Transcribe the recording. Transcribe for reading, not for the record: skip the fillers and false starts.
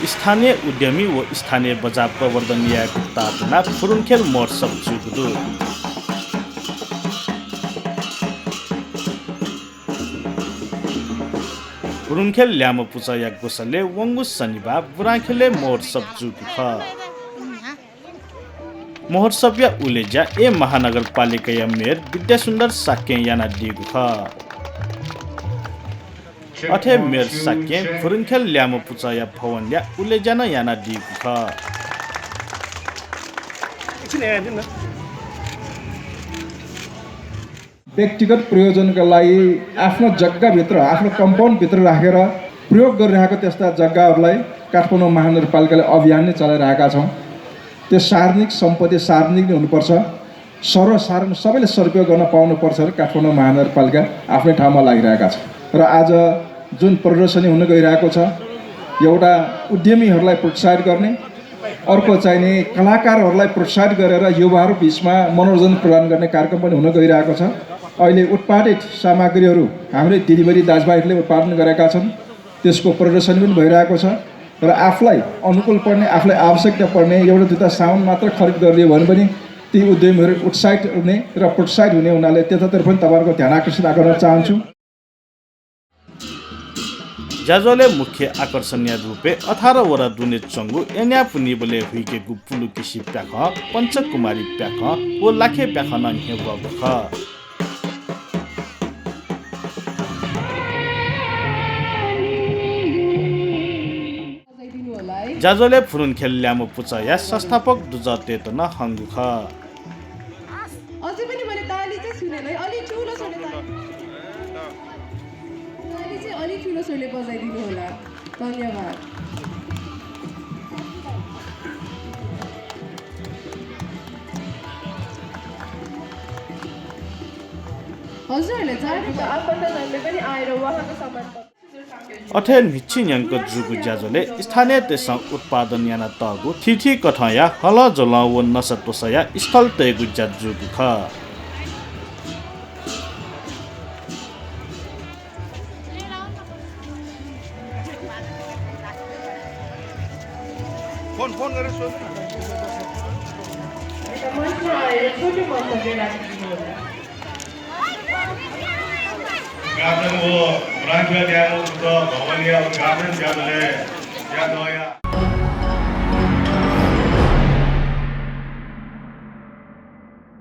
स्थानीय उद्यमी व स्थानीय बजार प्रवर्धन न्यायको तातना फुरुनखेल महोत्सव जुगुदु फुरुनखेल ल्यामो पुचया गोसले वंगु शनिबार बुराखेले महोत्सव जुगु ख महोत्सव या उलेजा ए महानगरपालिका या मेयर विद्यासुन्दर साक्य याना दिगु ख अथे मेयर साक्य फुरुनखेल ल्यामो पुचया भवन या उलेजाना याना दिगु ख व्यक्तिगत प्रयोजनका लागि आफ्नो जग्गाभित्र आफ्नो कम्पाउन्डभित्र राखेर प्रयोग गरिरहेको त्यस्ता जग्गाहरूलाई काठमाडौँ महानगरपालिकाले अभियान नै चलाइरहेका छौँ। त्यो सार्वजनिक सम्पत्ति सार्वजनिक नै हुनुपर्छ, सर्वसाधारण सबैले सदुपयोग गर्न पाउनुपर्छ र काठमाडौँ महानगरपालिका आफ्नै ठाउँमा लागिरहेका छ। र आज जुन प्रदर्शनी हुन गइरहेको छ, एउटा उद्यमीहरूलाई प्रोत्साहित गर्ने, अर्को चाहिने कलाकारहरूलाई प्रोत्साहित गरेर युवाहरू बिचमा मनोरञ्जन प्रदान गर्ने कार्यक्रम पनि हुन गइरहेको छ। अहिले उत्पादित सामग्रीहरू हामीले दिदीबहिनी दाजुभाइहरूले उत्पादन गरेका छन्, त्यसको प्रदर्शनी पनि भइरहेको छ। र आफूलाई अनुकूल पर्ने, आफूलाई आवश्यकता पर्ने एउटा दुईवटा सामान मात्र खरिद गरिदियो भने पनि ती उद्यमीहरू उत्साहित हुने र प्रोत्साहित हुने हुनाले त्यतातिर पनि तपाईँहरूको ध्यान आकर्षित गर्न चाहन्छु। जाजोले मुख्य आकर्षणीय रूपे 18 वरा दुने चंगु एन्या पुनिबले हुइके गुपुलु किसी प्याख पञ्चकुमारी प्याख ओ लाखे प्याख न हेव बख जाजोले फुरुनखेल ल्यामो पुचया संस्थापक दुजते त न हंगु ख अझै पनि मैले ताली चाहिँ सुनेन है, अलि ठुलो छोले ताली चाहिँ अलि ठुलो छोले बजाइदिनु होला। धन्यवाद। हजुरहरूले चाहेको आफन्तहरूले पनि आएर उहाँको सम्मान अथेन हिच्छिन्याङ्क जुगु ज्याजोले स्थानीय देशसँग उत्पादन याना तगु थिथि कठया हल जल व नसतोसया स्थल तेगु ज्याजुगु ख फोन गरेर सोध्नु गार्डन वो ब्रांच में क्या वो तो भवन या गार्डन क्या बोले या